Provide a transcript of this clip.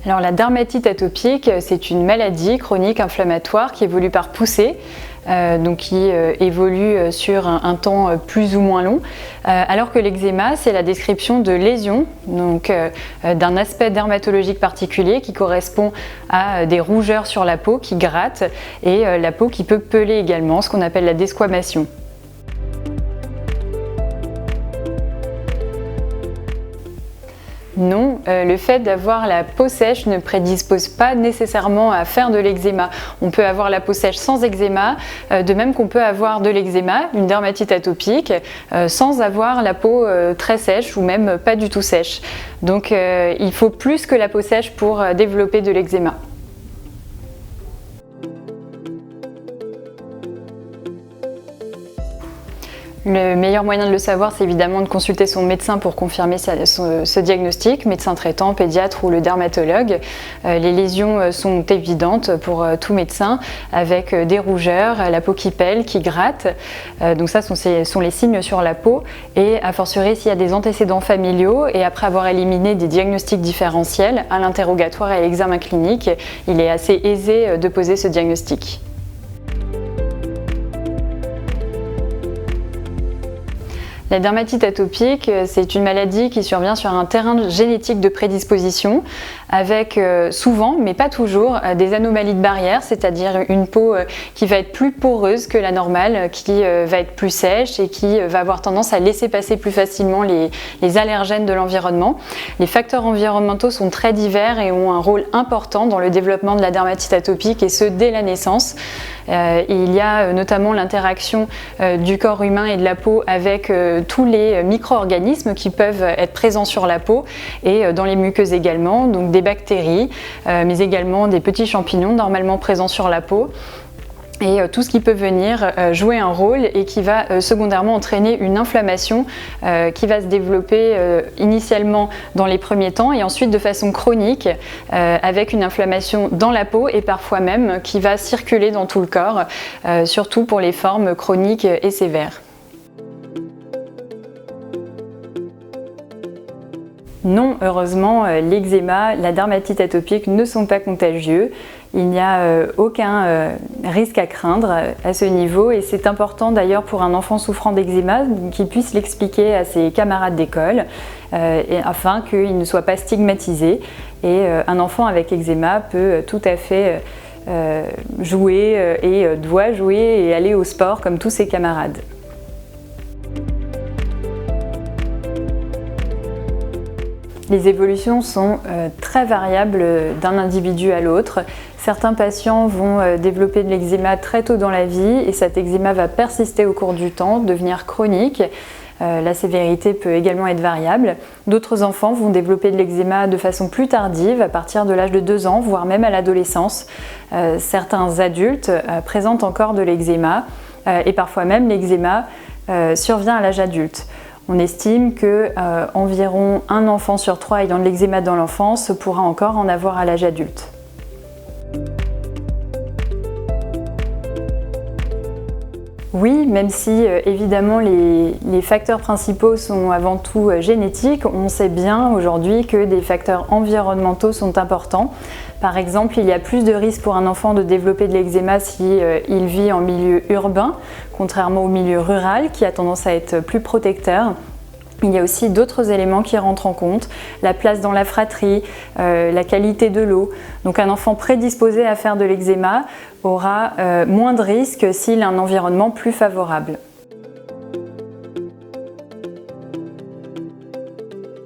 Alors la dermatite atopique, c'est une maladie chronique inflammatoire qui évolue par poussée, donc qui évolue sur un temps plus ou moins long, alors que l'eczéma, c'est la description de lésions, donc d'un aspect dermatologique particulier qui correspond à des rougeurs sur la peau qui grattent et la peau qui peut peler également, ce qu'on appelle la desquamation. Non, le fait d'avoir la peau sèche ne prédispose pas nécessairement à faire de l'eczéma. On peut avoir la peau sèche sans eczéma, de même qu'on peut avoir de l'eczéma, une dermatite atopique, sans avoir la peau très sèche ou même pas du tout sèche. Donc il faut plus que la peau sèche pour développer de l'eczéma. Le meilleur moyen de le savoir, c'est évidemment de consulter son médecin pour confirmer ce diagnostic, médecin traitant, pédiatre ou le dermatologue. Les lésions sont évidentes pour tout médecin, avec des rougeurs, la peau qui pèle, qui gratte. Donc ça sont les signes sur la peau. Et a fortiori, s'il y a des antécédents familiaux et après avoir éliminé des diagnostics différentiels à l'interrogatoire et à l'examen clinique, il est assez aisé de poser ce diagnostic. La dermatite atopique, c'est une maladie qui survient sur un terrain génétique de prédisposition avec souvent, mais pas toujours, des anomalies de barrière, c'est-à-dire une peau qui va être plus poreuse que la normale, qui va être plus sèche et qui va avoir tendance à laisser passer plus facilement les allergènes de l'environnement. Les facteurs environnementaux sont très divers et ont un rôle important dans le développement de la dermatite atopique et ce dès la naissance. Il y a notamment l'interaction du corps humain et de la peau avec tous les micro-organismes qui peuvent être présents sur la peau et dans les muqueuses également, donc des bactéries, mais également des petits champignons normalement présents sur la peau. Et tout ce qui peut venir jouer un rôle et qui va secondairement entraîner une inflammation qui va se développer initialement dans les premiers temps et ensuite de façon chronique avec une inflammation dans la peau et parfois même qui va circuler dans tout le corps, surtout pour les formes chroniques et sévères. Non, heureusement, l'eczéma, la dermatite atopique ne sont pas contagieux. Il n'y a aucun risque à craindre à ce niveau et c'est important d'ailleurs pour un enfant souffrant d'eczéma qu'il puisse l'expliquer à ses camarades d'école afin qu'il ne soit pas stigmatisé. Et un enfant avec eczéma peut tout à fait jouer et doit jouer et aller au sport comme tous ses camarades. Les évolutions sont très variables d'un individu à l'autre. Certains patients vont développer de l'eczéma très tôt dans la vie et cet eczéma va persister au cours du temps, devenir chronique. La sévérité peut également être variable. D'autres enfants vont développer de l'eczéma de façon plus tardive, à partir de l'âge de 2 ans, voire même à l'adolescence. Certains adultes présentent encore de l'eczéma et parfois même l'eczéma survient à l'âge adulte. On estime que environ un enfant sur 3 ayant de l'eczéma dans l'enfance pourra encore en avoir à l'âge adulte. Oui, même si évidemment les facteurs principaux sont avant tout génétiques, on sait bien aujourd'hui que des facteurs environnementaux sont importants. Par exemple, il y a plus de risques pour un enfant de développer de l'eczéma si il vit en milieu urbain, contrairement au milieu rural qui a tendance à être plus protecteur. Il y a aussi d'autres éléments qui rentrent en compte, la place dans la fratrie, la qualité de l'eau. Donc un enfant prédisposé à faire de l'eczéma aura moins de risques s'il a un environnement plus favorable.